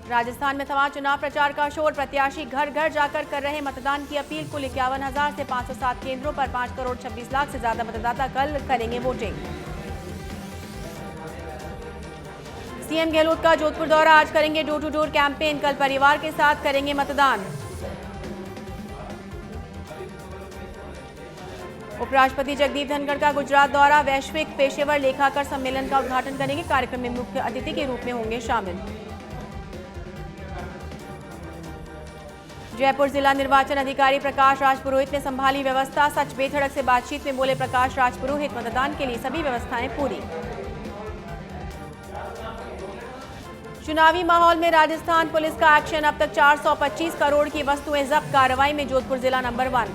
राजस्थान में थमा चुनाव प्रचार का शोर। प्रत्याशी घर घर जाकर कर रहे मतदान की अपील। कुल 51,000 से 507 केंद्रों पर 5 करोड़ 26 लाख से ज्यादा मतदाता कल करेंगे वोटिंग। सीएम गहलोत का जोधपुर दौरा। आज करेंगे डोर टू डोर कैंपेन। कल परिवार के साथ करेंगे मतदान। उपराष्ट्रपति जगदीप धनखड़ का गुजरात दौरा। वैश्विक पेशेवर लेखाकार सम्मेलन का उद्घाटन करेंगे। कार्यक्रम में मुख्य अतिथि के रूप में होंगे शामिल। जयपुर जिला निर्वाचन अधिकारी प्रकाश राज पुरोहित ने संभाली व्यवस्था। सच बेधड़क से बातचीत में बोले प्रकाश राज पुरोहित, मतदान के लिए सभी व्यवस्थाएं पूरी। चुनावी माहौल में राजस्थान पुलिस का एक्शन। अब तक 425 करोड़ की वस्तुएं जब्त। कार्रवाई में जोधपुर जिला नंबर 1।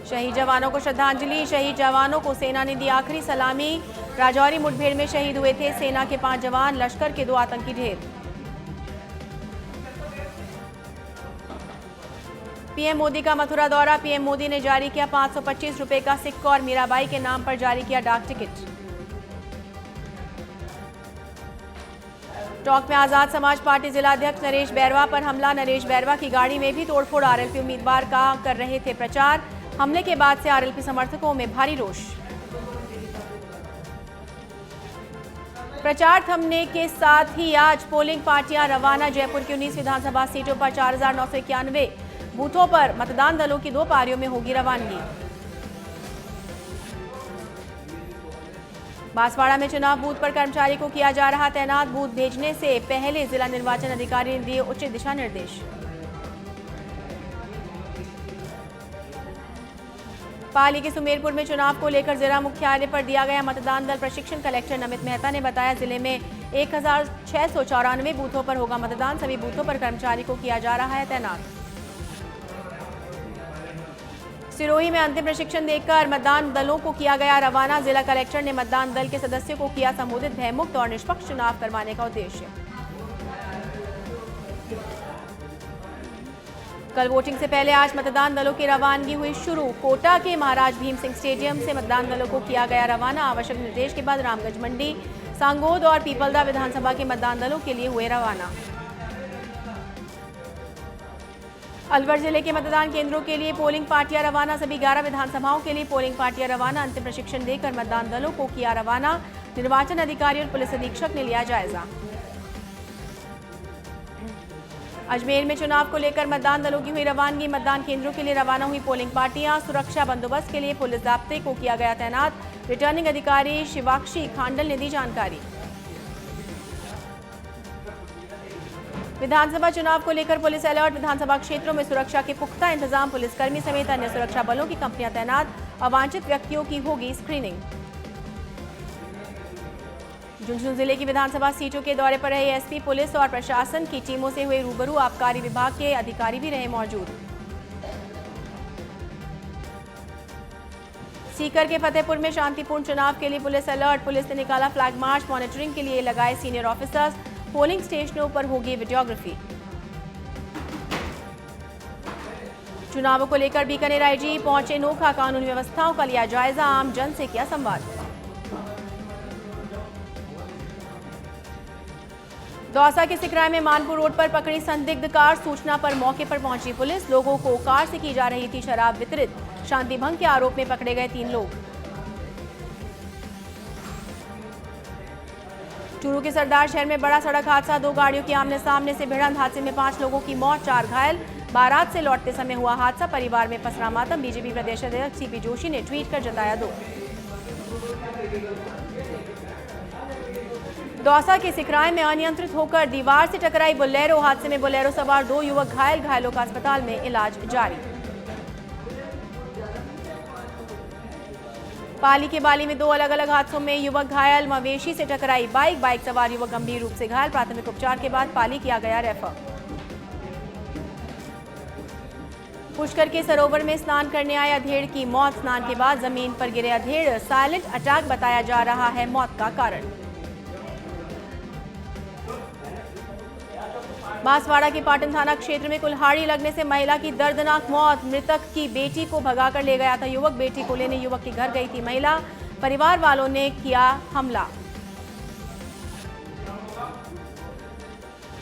शहीद जवानों को श्रद्धांजलि। शहीद जवानों को सेना ने दी आखिरी सलामी। राजौरी मुठभेड़ में शहीद हुए थे सेना के 5 जवान, लश्कर के 2 आतंकी ढेर। पीएम मोदी का मथुरा दौरा। पीएम मोदी ने जारी किया 525 रुपए का सिक्का और मीराबाई के नाम पर जारी किया डाक टिकट। टॉक में आजाद समाज पार्टी जिलाध्यक्ष नरेश बैरवा पर हमला। नरेश बैरवा की गाड़ी में भी तोड़फोड़। आरएलपी उम्मीदवार का कर रहे थे प्रचार। हमले के बाद से आरएलपी समर्थकों में भारी रोष। प्रचार थमने के साथ ही आज पोलिंग पार्टियां रवाना। जयपुर की 19 विधानसभा सीटों पर 4,991 बूथों पर मतदान दलों की 2 पारियों में होगी रवानगी। बांसवाड़ा में चुनाव बूथ पर कर्मचारी को किया जा रहा तैनात। बूथ भेजने से पहले जिला निर्वाचन अधिकारी ने दिए उचित दिशा निर्देश। पाली के सुमेरपुर में चुनाव को लेकर जिला मुख्यालय पर दिया गया मतदान दल प्रशिक्षण। कलेक्टर नमित मेहता ने बताया जिले में 1,694 बूथों पर होगा मतदान। सभी बूथों पर कर्मचारी को किया जा रहा है तैनात। सिरोही में अंतिम प्रशिक्षण देकर मतदान दलों को किया गया रवाना। जिला कलेक्टर ने मतदान दल के सदस्यों को किया संबोधित। भयमुक्त और निष्पक्ष चुनाव करवाने का उद्देश्य। कल वोटिंग से पहले आज मतदान दलों की रवानगी हुई शुरू। कोटा के महाराज भीम सिंह स्टेडियम से मतदान दलों को किया गया रवाना। आवश्यक निर्देश के बाद रामगंज मंडी, सांगोद और पीपलदा विधानसभा के मतदान दलों के लिए हुए रवाना। अलवर जिले के मतदान केंद्रों के लिए पोलिंग पार्टियां रवाना। सभी 11 विधानसभाओं के लिए पोलिंग पार्टियां रवाना। अंतिम प्रशिक्षण देकर मतदान दलों को किया रवाना। निर्वाचन अधिकारी और पुलिस अधीक्षक ने लिया जायजा। अजमेर में चुनाव को लेकर मतदान दलों की हुई रवानगी। मतदान केंद्रों के लिए रवाना हुई पोलिंग पार्टियां। सुरक्षा बंदोबस्त के लिए पुलिस जाब्ते को किया गया तैनात। रिटर्निंग अधिकारी शिवाक्षी खांडल ने दी जानकारी। विधानसभा चुनाव को लेकर पुलिस अलर्ट। विधानसभा क्षेत्रों में सुरक्षा के पुख्ता इंतजाम। पुलिसकर्मी समेत अन्य सुरक्षा बलों की कंपनियां तैनात। अवांछित व्यक्तियों की होगी स्क्रीनिंग। झुंझुनू जिले की विधानसभा सीटों के दौरे पर रहे एसपी, पुलिस और प्रशासन की टीमों से हुए रूबरू। आबकारी विभाग के अधिकारी भी रहे मौजूद। सीकर के फतेहपुर में शांतिपूर्ण चुनाव के लिए पुलिस अलर्ट। पुलिस ने निकाला फ्लैग मार्च। मॉनिटरिंग के लिए लगाए सीनियर ऑफिसर्स। पोलिंग स्टेशनों पर होगी वीडियोग्राफी। चुनावों को लेकर बीकानेर आईजी पहुंचे नोखा। कानून व्यवस्थाओं का लिया जायजा। आम जन से किया संवाद। दौसा के सिकराय में मानपुर रोड पर पकड़ी संदिग्ध कार। सूचना पर मौके पर पहुंची पुलिस। लोगों को कार से की जा रही थी शराब वितरित। शांति भंग के आरोप में पकड़े गए 3 लोग। चूरू के सरदार शहर में बड़ा सड़क हादसा। 2 गाड़ियों की आमने सामने से भिड़ंत। हादसे में 5 लोगों की मौत, 4 घायल। बारात से लौटते समय हुआ हादसा। परिवार में पसरा मातम। बीजेपी प्रदेश अध्यक्ष सीपी जोशी ने ट्वीट कर जताया दुख। दौसा के सिकराय में अनियंत्रित होकर दीवार से टकराई बोलेरो। हादसे में बोलेरो सवार 2 युवक घायल। घायलों का अस्पताल में इलाज जारी। पाली के बाली में 2 अलग अलग हादसों में युवक घायल। मवेशी से टकराई बाइक। बाइक सवार युवक गंभीर रूप से घायल। प्राथमिक उपचार के बाद पाली किया गया रेफर। पुष्कर के सरोवर में स्नान करने आए अधेड़ की मौत। स्नान के बाद जमीन पर गिरे अधेड़। साइलेंट अटैक बताया जा रहा है मौत का कारण। बांसवाड़ा के पाटन थाना क्षेत्र में कुल्हाड़ी लगने से महिला की दर्दनाक मौत। मृतक की बेटी को भगाकर ले गया था युवक। बेटी को लेने युवक के घर गई थी महिला। परिवार वालों ने किया हमला।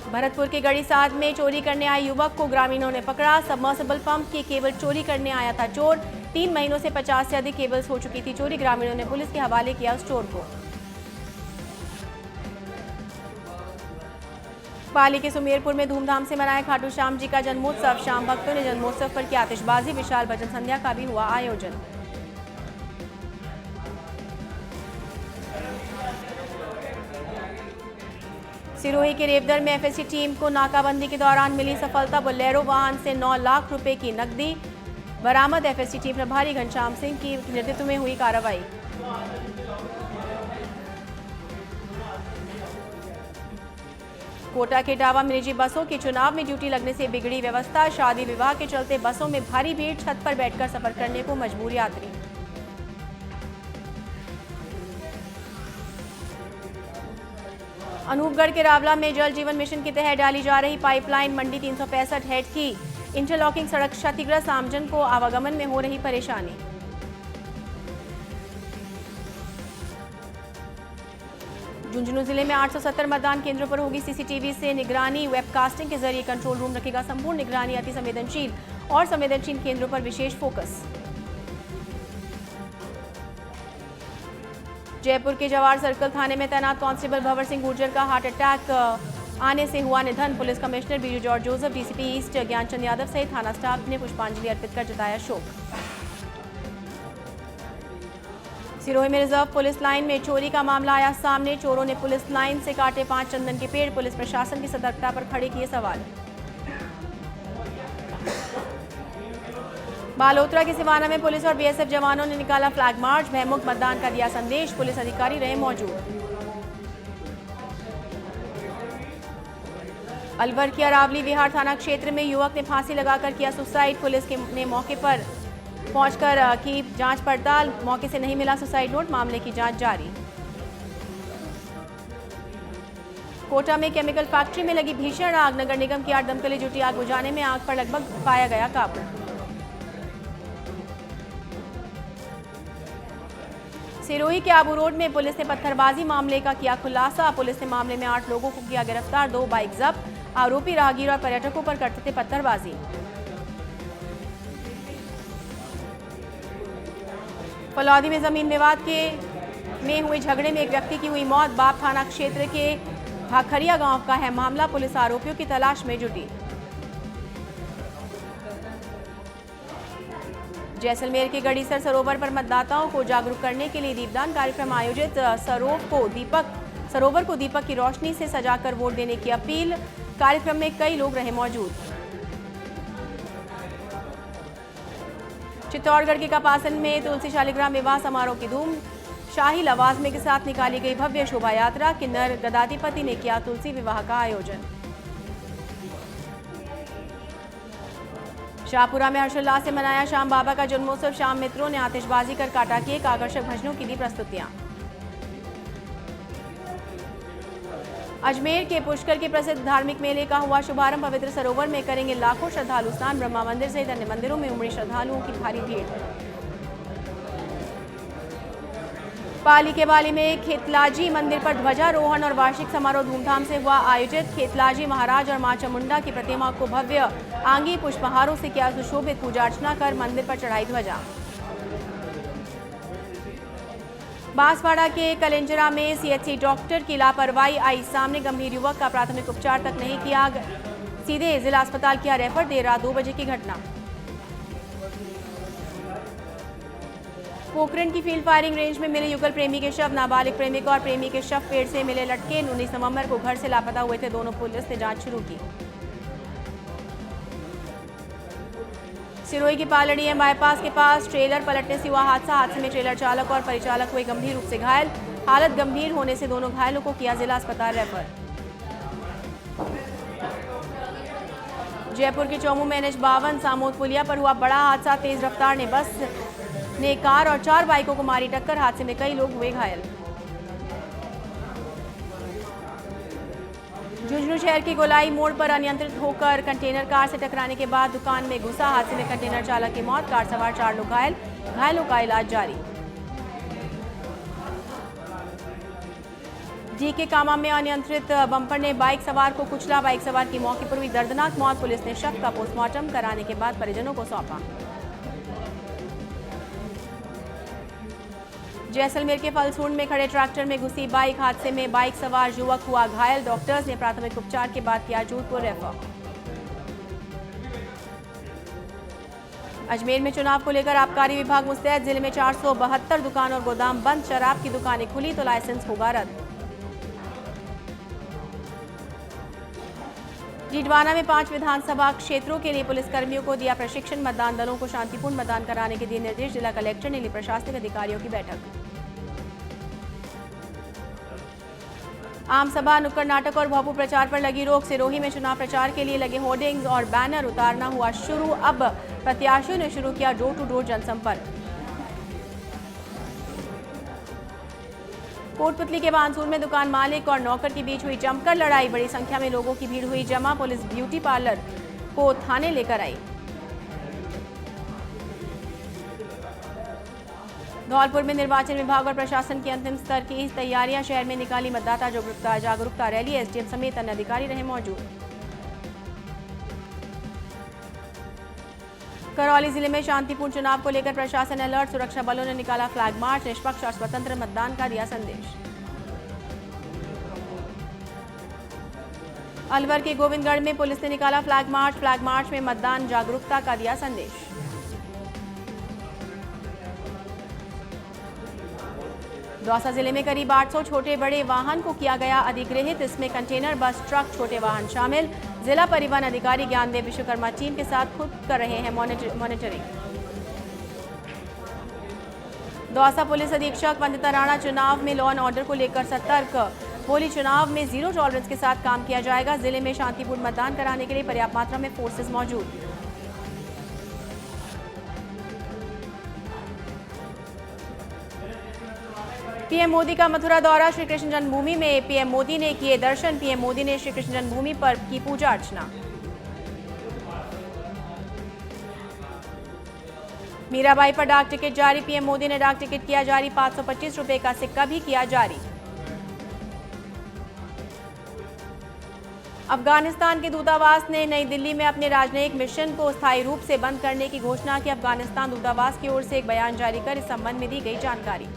भरतपुर के गड़ीसाध में चोरी करने आए युवक को ग्रामीणों ने पकड़ा। सबमर्सिबल पंप की केबल चोरी करने आया था चोर। 3 महीनों से 50 से अधिक केबल्स हो चुकी थी चोरी। ग्रामीणों ने पुलिस के हवाले किया उस चोर को। पाली के सुमेरपुर में धूमधाम से मनाया खाटू श्याम जी का जन्मोत्सव। शाम भक्तों ने जन्मोत्सव पर की आतिशबाजी। विशाल भजन संध्या का भी हुआ आयोजन। सिरोही के रेवदर में एफएसटी टीम को नाकाबंदी के दौरान मिली सफलता। बोलेरो वाहन से 9 लाख रुपए की नकदी बरामद। एफएसटी टीम प्रभारी घनश्याम सिंह की नेतृत्व में हुई कार्रवाई। कोटा के इटावा में निजी बसों की चुनाव में ड्यूटी लगने से बिगड़ी व्यवस्था। शादी विवाह के चलते बसों में भारी भीड़, छत पर बैठकर सफर करने को मजबूर यात्री। अनूपगढ़ के रावला में जल जीवन मिशन के तहत डाली जा रही पाइपलाइन मंडी 365 हेड की इंटरलॉकिंग सड़क क्षतिग्रस्त। आमजन को आवागमन में हो रही परेशानी। झुंझुनू जिले में 870 मतदान केंद्रों पर होगी सीसीटीवी से निगरानी। वेबकास्टिंग के जरिए कंट्रोल रूम रखेगा संपूर्ण निगरानी। अति संवेदनशील और संवेदनशील केंद्रों पर विशेष फोकस। जयपुर के जवाहर सर्कल थाने में तैनात कांस्टेबल भंवर सिंह गुर्जर का हार्ट अटैक आने से हुआ निधन। Police commissioner Biju George Joseph, DCP east Gyanchand Yadav सहित थाना स्टाफ ने पुष्पांजलि अर्पित कर जताया शोक। सिरोही में रिजर्व पुलिस लाइन में चोरी का मामला आया सामने। चोरों ने पुलिस लाइन से काटे 5 चंदन के पेड़। पुलिस प्रशासन की सतर्कता पर खड़े किए सवाल। बालोतरा के सिवाना में पुलिस और बीएसएफ जवानों ने निकाला फ्लैग मार्च। भयमुक्त मतदान का दिया संदेश। पुलिस अधिकारी रहे मौजूद। अलवर की अरावली विहार थाना क्षेत्र में युवक ने फांसी लगाकर किया सुसाइड। पुलिस ने मौके पर पहुंचकर की जांच पड़ताल। मौके से नहीं मिला सुसाइड नोट। मामले की जांच जारी। कोटा में केमिकल फैक्ट्री में लगी भीषण आग। नगर निगम की 8 दमकलें जुटी आग बुझाने में। आग पर लगभग पाया गया काबू। सिरोही के आबू रोड में पुलिस ने पत्थरबाजी मामले का किया खुलासा। पुलिस ने मामले में 8 लोगों को किया गिरफ्तार। 2 बाइक जब्त। आरोपी राहगीर और पर्यटकों पर करते थे पत्थरबाजी। फलौदी में जमीन विवाद में हुए झगड़े में एक व्यक्ति की हुई मौत। बाप थाना क्षेत्र के भाखरिया गांव का है मामला। पुलिस आरोपियों की तलाश में जुटी। जैसलमेर के गड़ीसर सरोवर पर मतदाताओं को जागरूक करने के लिए दीपदान कार्यक्रम आयोजित। सरोवर को दीपक की रोशनी से सजाकर वोट देने की अपील। कार्यक्रम में कई लोग रहे मौजूद। चित्तौड़गढ़ के कपासन में तुलसी शालिग्राम विवाह समारोह की धूम। शाही लवाजमे के साथ निकाली गई भव्य शोभा यात्रा। किन्नर गदाधिपति ने किया तुलसी विवाह का आयोजन। शाहपुरा में हर्षोल्लास से मनाया श्याम बाबा का जन्मोत्सव। श्याम मित्रों ने आतिशबाजी कर काटा केक। आकर्षक भजनों की दी प्रस्तुतियां। अजमेर के पुष्कर के प्रसिद्ध धार्मिक मेले का हुआ शुभारंभ। पवित्र सरोवर में करेंगे लाखों श्रद्धालु स्नान। ब्रह्मा मंदिर सहित अन्य मंदिरों में उमड़ी श्रद्धालुओं की भारी भीड़। पाली के बाली में खेतलाजी मंदिर पर ध्वजारोहण और वार्षिक समारोह धूमधाम से हुआ आयोजित। खेतलाजी महाराज और मां चामुंडा की प्रतिमा को भव्य आंगी पुष्पहारों से किया सुशोभित। पूजा अर्चना कर मंदिर पर चढ़ाई ध्वजा। बांसवाड़ा के कलेंजरा में सीएचसी डॉक्टर की लापरवाही आई सामने। गंभीर युवक का प्राथमिक उपचार तक नहीं किया, सीधे जिला अस्पताल किया रेफर। देर रात 2 बजे की घटना। पोखरण की फील्ड फायरिंग रेंज में मिले युगल प्रेमी के शव। नाबालिग प्रेमिका और प्रेमी के शव पेड़ से मिले लटके। 19 नवंबर को घर से लापता हुए थे दोनों। पुलिस ने जांच शुरू की। सिरोही की पालड़ी बाईपास के पास ट्रेलर पलटने से हुआ हादसा। हादसे में ट्रेलर चालक और परिचालक हुए गंभीर रूप से घायल। हालत गंभीर होने से दोनों घायलों को किया जिला अस्पताल रेफर। जयपुर के चौमू में NH-52 सामोद पुलिया पर हुआ बड़ा हादसा। तेज रफ्तार बस ने कार और 4 बाइकों को मारी टक्कर। हादसे में कई लोग हुए घायल। झुंझुनू शहर की गोलाई मोड़ पर अनियंत्रित होकर कंटेनर कार से टकराने के बाद दुकान में घुसा। हादसे में कंटेनर चालक की मौत। कार सवार 4 लोग घायल। घायलों का इलाज जारी। जीके कामा में अनियंत्रित बम्पर ने बाइक सवार को कुचला। बाइक सवार की मौके पर हुई दर्दनाक मौत। पुलिस ने शव का पोस्टमार्टम कराने के बाद परिजनों को सौंपा। जैसलमेर के फलसूंड में खड़े ट्रैक्टर में घुसी बाइक। हादसे में बाइक सवार युवक हुआ घायल। डॉक्टर्स ने प्राथमिक उपचार के बाद किया जोधपुर रेफर। अजमेर में चुनाव को लेकर आबकारी विभाग मुस्तैद। जिले में 472 दुकान और गोदाम बंद। शराब की दुकानें खुली तो लाइसेंस होगा रद्द। डीडवाना में 5 विधानसभा क्षेत्रों के लिए पुलिसकर्मियों को दिया प्रशिक्षण। मतदान दलों को शांतिपूर्ण मतदान कराने के दिए निर्देश। जिला कलेक्टर ने ली प्रशासनिक अधिकारियों की बैठक। आम सभा, नुक्कड़ नाटक और भोंपू प्रचार पर लगी रोक। सिरोही में चुनाव प्रचार के लिए लगे होर्डिंग्स और बैनर उतारना हुआ शुरू। अब प्रत्याशियों ने शुरू किया डोर टू डोर जनसंपर्क। कोटपुतली के बानसूर में दुकान मालिक और नौकर के बीच हुई जमकर लड़ाई। बड़ी संख्या में लोगों की भीड़ हुई जमा। पुलिस ब्यूटी पार्लर को थाने लेकर आई। धौलपुर में निर्वाचन विभाग और प्रशासन की अंतिम स्तर की तैयारियां। शहर में निकाली मतदाता जागरूकता रैली। एसडीएम समेत अन्य अधिकारी रहे मौजूद। करौली जिले में शांतिपूर्ण चुनाव को लेकर प्रशासन अलर्ट। सुरक्षा बलों ने निकाला फ्लैग मार्च। निष्पक्ष और स्वतंत्र मतदान का दिया संदेश। अलवर के गोविंदगढ़ में पुलिस ने निकाला फ्लैग मार्च। फ्लैग मार्च में मतदान जागरूकता का दिया संदेश। दौसा जिले में करीब 800 छोटे बड़े वाहन को किया गया अधिग्रहित। इसमें कंटेनर, बस, ट्रक, छोटे वाहन शामिल। जिला परिवहन अधिकारी ज्ञानदेव विश्वकर्मा टीम के साथ खुद कर रहे हैं मॉनिटरिंग। दौसा पुलिस अधीक्षक वंदिता राणा, चुनाव में लॉ एंड ऑर्डर को लेकर सतर्क। होली चुनाव में जीरो टॉलरेंस के साथ काम किया जाएगा। जिले में शांतिपूर्ण मतदान कराने के लिए पर्याप्त मात्रा में फोर्सेज मौजूद। पीएम मोदी का मथुरा दौरा। श्री कृष्ण जन्मभूमि में पीएम मोदी ने किए दर्शन। पीएम मोदी ने श्री कृष्ण जन्मभूमि पर की पूजा अर्चना। मीराबाई पर डाक टिकट जारी। पीएम मोदी ने डाक टिकट किया जारी। 525 रुपए का सिक्का भी किया जारी। अफगानिस्तान के दूतावास ने नई दिल्ली में अपने राजनयिक मिशन को स्थायी रूप से बंद करने की घोषणा की। अफगानिस्तान दूतावास की ओर से एक बयान जारी कर इस संबंध में दी गई जानकारी।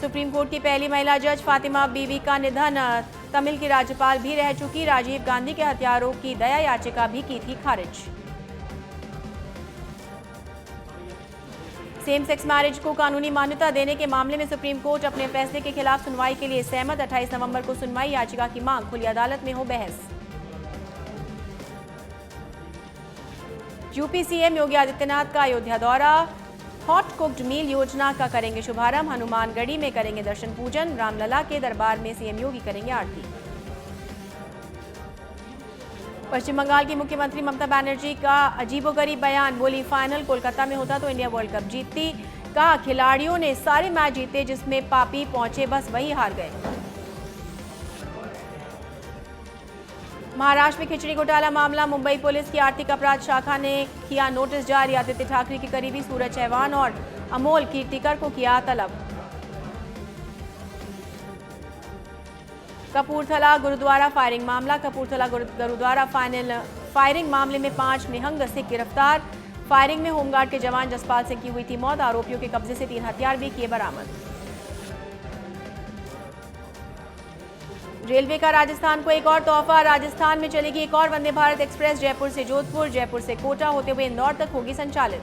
सुप्रीम कोर्ट की पहली महिला जज फातिमा बीवी का निधन। तमिल की राज्यपाल भी रह चुकी। राजीव गांधी के हत्यारों की दया याचिका भी की थी खारिज। सेम सेक्स मैरिज को कानूनी मान्यता देने के मामले में सुप्रीम कोर्ट अपने फैसले के खिलाफ सुनवाई के लिए सहमत। 28 नवंबर को सुनवाई। याचिका की मांग। खुली अदालत में हो बहस। यूपी सीएम योगी आदित्यनाथ का अयोध्या दौरा। हॉट कुक्ड मील योजना का करेंगे शुभारंभ। हनुमानगढ़ी में करेंगे दर्शन पूजन। रामलला के दरबार में सीएम योगी करेंगे आरती। पश्चिम बंगाल की मुख्यमंत्री ममता बनर्जी का अजीबोगरीब बयान। बोली, फाइनल कोलकाता में होता तो इंडिया वर्ल्ड कप जीतती। कहा, खिलाड़ियों ने सारे मैच जीते जिसमें पापी पहुंचे, बस वही हार गए। महाराष्ट्र में खिचड़ी घोटाला मामला। मुंबई पुलिस की आर्थिक अपराध शाखा ने किया नोटिस जारी। आदित्य ठाकरे के करीबी सूरज चौहान और अमोल कीर्तिकर को किया तलब। कपूरथला गुरुद्वारा फायरिंग मामला। कपूरथला गुरुद्वारा फायरिंग मामले में 5 निहंग सिख गिरफ्तार। फायरिंग में होमगार्ड के जवान जसपाल सिंह की हुई थी मौत। आरोपियों के कब्जे से 3 हथियार भी किए बरामद। रेलवे का राजस्थान को एक और तोहफा। राजस्थान में चलेगी एक और वंदे भारत एक्सप्रेस। जयपुर से जोधपुर, जयपुर से कोटा होते हुए इंदौर तक होगी संचालित।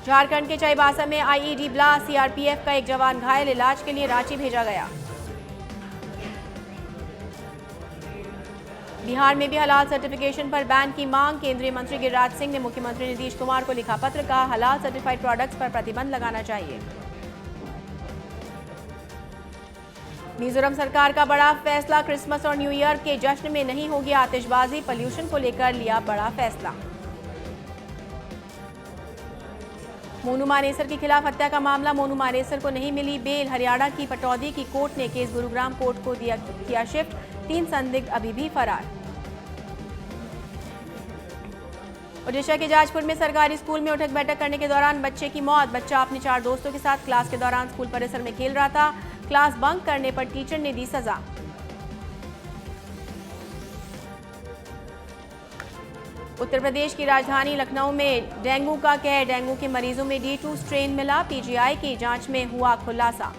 झारखंड के चाईबासा में आईईडी ब्लास्ट। सीआरपीएफ का एक जवान घायल। इलाज के लिए रांची भेजा गया। बिहार में भी हलाल सर्टिफिकेशन पर बैन की मांग। केंद्रीय मंत्री गिरिराज सिंह ने मुख्यमंत्री नीतीश कुमार को लिखा पत्र। कहा, हलाल सर्टिफाइड प्रोडक्ट्स पर प्रतिबंध लगाना चाहिए। मिजोरम सरकार का बड़ा फैसला। क्रिसमस और न्यू ईयर के जश्न में नहीं होगी आतिशबाजी। पोल्यूशन को लेकर लिया बड़ा फैसला। मोनू मानेसर के खिलाफ हत्या का मामला। मोनू मानेसर को नहीं मिली बेल। हरियाणा की पटौदी की कोर्ट ने केस गुरुग्राम कोर्ट को किया शिफ्ट। 3 संदिग्ध अभी भी फरार। ओडिशा के जाजपुर में सरकारी स्कूल में उठक बैठक करने के दौरान बच्चे की मौत। बच्चा अपने 4 दोस्तों के साथ क्लास के दौरान स्कूल परिसर में खेल रहा था। क्लास बंक करने पर टीचर ने दी सजा। उत्तर प्रदेश की राजधानी लखनऊ में डेंगू का कहर। डेंगू के मरीजों में D2 स्ट्रेन मिला। पीजीआई की जांच में हुआ खुलासा।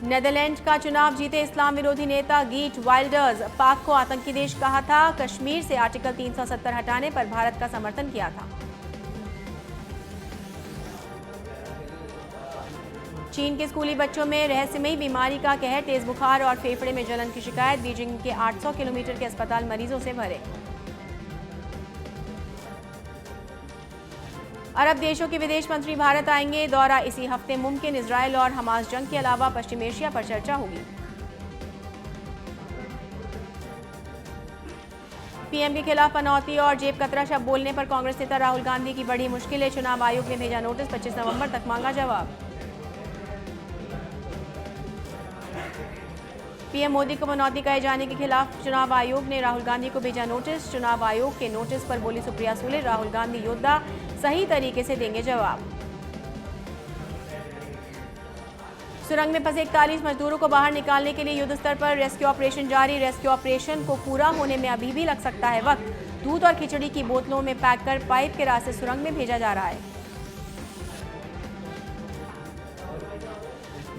नेदरलैंड का चुनाव जीते इस्लाम विरोधी नेता गीट वाइल्डर्स। पाक को आतंकी देश कहा था। कश्मीर से आर्टिकल 370 हटाने पर भारत का समर्थन किया था। चीन के स्कूली बच्चों में रहस्यमयी बीमारी का कहर। तेज बुखार और फेफड़े में जलन की शिकायत। बीजिंग के 800 किलोमीटर के अस्पताल मरीजों से भरे। अरब देशों के विदेश मंत्री भारत आएंगे। दौरा इसी हफ्ते मुमकिन। इजरायल और हमास जंग के अलावा पश्चिम एशिया पर चर्चा होगी। पीएम के खिलाफ पनौती और जेब कतरा शब्द बोलने पर कांग्रेस नेता राहुल गांधी की बड़ी मुश्किलें। चुनाव आयोग ने भेजा नोटिस। 25 नवंबर तक मांगा जवाब। पीएम मोदी को पनौती कहे जाने के खिलाफ चुनाव आयोग ने राहुल गांधी को भेजा नोटिस। चुनाव आयोग के नोटिस पर बोली सुप्रिया सुले, राहुल गांधी योद्धा, सही तरीके से देंगे जवाब। सुरंग में फंसे 41 मजदूरों को बाहर निकालने के लिए युद्ध स्तर पर रेस्क्यू ऑपरेशन जारी। रेस्क्यू ऑपरेशन को पूरा होने में अभी भी लग सकता है वक्त। दूध और खिचड़ी की बोतलों में पैक कर पाइप के रास्ते सुरंग में भेजा जा रहा है।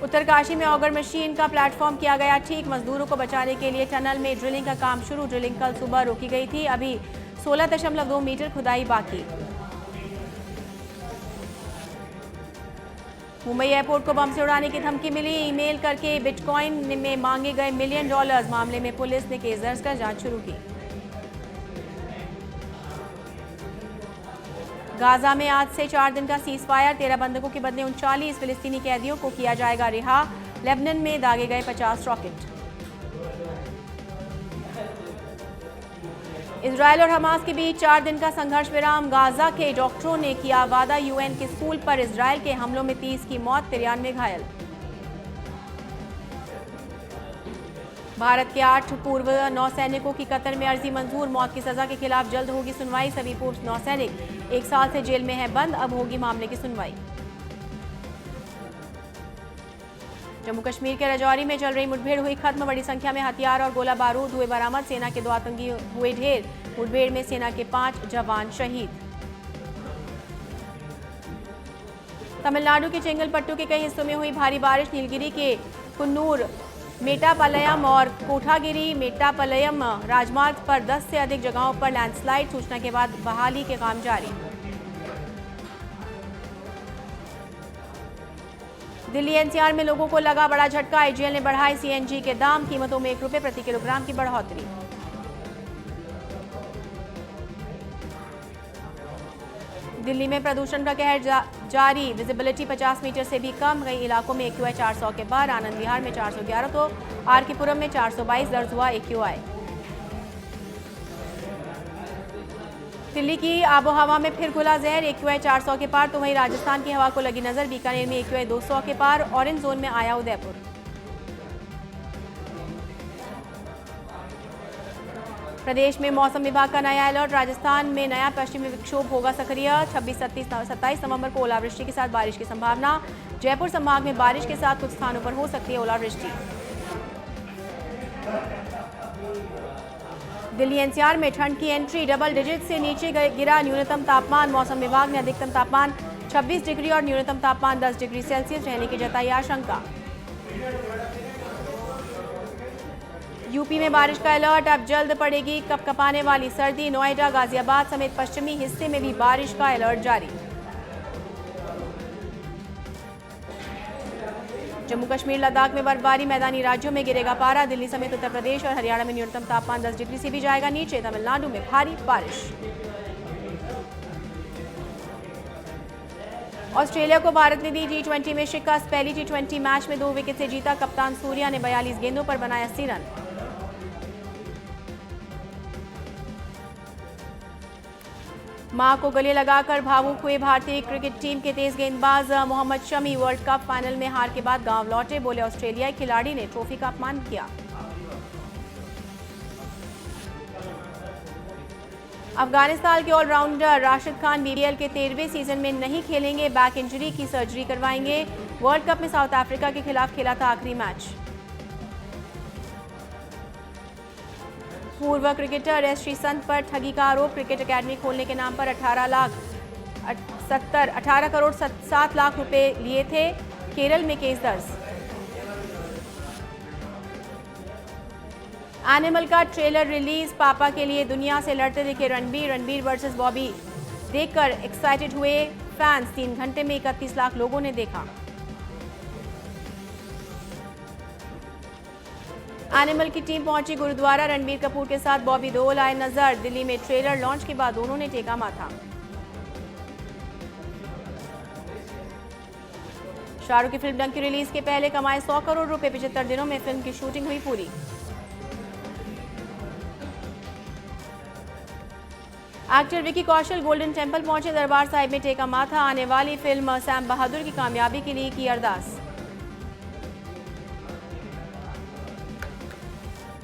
उत्तरकाशी में ऑगर मशीन का प्लेटफॉर्म किया गया ठीक। मजदूरों को बचाने के लिए टनल में ड्रिलिंग का काम शुरू। ड्रिलिंग कल सुबह रोकी गई थी। अभी 16.2 मीटर खुदाई बाकी। मुंबई एयरपोर्ट को बम से उड़ाने की धमकी मिली। ईमेल करके बिटकॉइन में मांगे गए $1 मिलियन। मामले में पुलिस ने केस दर्ज कर जांच शुरू की। गाजा में आज से 4 दिन का सीज फायर। 13 बंधकों के बदले 39 फिलिस्तीनी कैदियों को किया जाएगा रिहा। लेबनान में दागे गए 50 रॉकेट। इजरायल और हमास के बीच 4 दिन का संघर्ष विराम। गाजा के डॉक्टरों ने किया वादा। यूएन के स्कूल पर इजरायल के हमलों में 30 की मौत, 93 घायल। भारत के 8 पूर्व नौसैनिकों की कतर में अर्जी मंजूर। मौत की सजा के खिलाफ जल्द होगी सुनवाई। सभी पूर्व नौसैनिक 1 साल से जेल में हैं बंद। अब होगी मामले की सुनवाई। जम्मू कश्मीर के राजौरी में चल रही मुठभेड़ हुई खत्म। बड़ी संख्या में हथियार और गोला बारूद हुए बरामद। सेना के 2 आतंकी हुए ढेर। मुठभेड़ में सेना के 5 जवान शहीद। तमिलनाडु के चेंगलपट्टू के कई हिस्सों में हुई भारी बारिश। नीलगिरी के कुन्नूर, मेटापालयम और कोठागिरी मेटापालयम राजमार्ग पर 10 से अधिक जगहों पर लैंडस्लाइड। सूचना के बाद बहाली के काम जारी। दिल्ली एनसीआर में लोगों को लगा बड़ा झटका। आईजीएल ने बढ़ाए सीएनजी के दाम। कीमतों में 1 रुपये प्रति किलोग्राम की बढ़ोतरी। दिल्ली में प्रदूषण का कहर जारी। विजिबिलिटी 50 मीटर से भी कम। कई इलाकों में AQI 400 के पार। आनंद विहार में 411 तो आर.के. पुरम में 422 दर्ज हुआ AQI। दिल्ली की आबोहवा में फिर खुला जहर। AQI 400 के पार तो वहीं राजस्थान की हवा को लगी नजर। बीकानेर में AQI 200 के पार। ऑरेंज जोन में आया उदयपुर। प्रदेश में मौसम विभाग का नया अलर्ट। राजस्थान में नया पश्चिमी विक्षोभ होगा सक्रिय। 26-27 नवंबर को ओलावृष्टि के साथ बारिश की संभावना। जयपुर संभाग में बारिश के साथ कुछ स्थानों पर हो सकती है ओलावृष्टि। दिल्ली एनसीआर में ठंड की एंट्री। डबल डिजिट से नीचे गिरा न्यूनतम तापमान। मौसम विभाग ने अधिकतम तापमान 26 डिग्री और न्यूनतम तापमान 10 डिग्री सेल्सियस रहने की जताई आशंका। यूपी में बारिश का अलर्ट। अब जल्द पड़ेगी कपकपाने वाली सर्दी। नोएडा, गाजियाबाद समेत पश्चिमी हिस्से में भी बारिश का अलर्ट जारी। जम्मू कश्मीर, लद्दाख में बर्फबारी। मैदानी राज्यों में गिरेगा पारा। दिल्ली समेत उत्तर प्रदेश और हरियाणा में न्यूनतम तापमान 10 डिग्री से भी जाएगा नीचे। तमिलनाडु में भारी बारिश। ऑस्ट्रेलिया को भारत ने दी T20 में शिकस्त। पहली T20 मैच में 2 विकेट से जीता। कप्तान सूर्या ने 42 गेंदों पर बनाया 80 रन। मां को गले लगाकर भावुक हुए भारतीय क्रिकेट टीम के तेज गेंदबाज Mohammed Shami. World cup final में हार के बाद गांव लौटे। बोले ऑस्ट्रेलियाई खिलाड़ी ने ट्रॉफी का अपमान किया। अफगानिस्तान के ऑलराउंडर राशिद खान बीपीएल के 13वें सीजन में नहीं खेलेंगे, बैक इंजरी की सर्जरी करवाएंगे। वर्ल्ड कप में साउथ अफ्रीका के खिलाफ खेला था आखिरी मैच। पूर्व क्रिकेटर एस श्रीसंत पर ठगी का आरोप। क्रिकेट एकेडमी खोलने के नाम पर 18 करोड़ 7 लाख रुपए लिए थे। केरल में केस दर्ज। एनिमल का ट्रेलर रिलीज। पापा के लिए दुनिया से लड़ते दिखे रणबीर वर्सेस बॉबी देखकर एक्साइटेड हुए फैंस। 3 घंटे में 31 लाख लोगों ने देखा। एनिमल की टीम पहुंची गुरुद्वारा। रणबीर कपूर के साथ बॉबी देओल आए नजर। दिल्ली में ट्रेलर लॉन्च के बाद दोनों ने टेका माथा। शाहरुख की फिल्म डंकी रिलीज के पहले कमाए 100 करोड़ रुपए। 75 दिनों में फिल्म की शूटिंग हुई पूरी। Actor Vicky Kaushal golden temple पहुंचे। दरबार साहिब में टेका माथा। आने वाली फिल्म सैम बहादुर की कामयाबी के लिए की अरदास।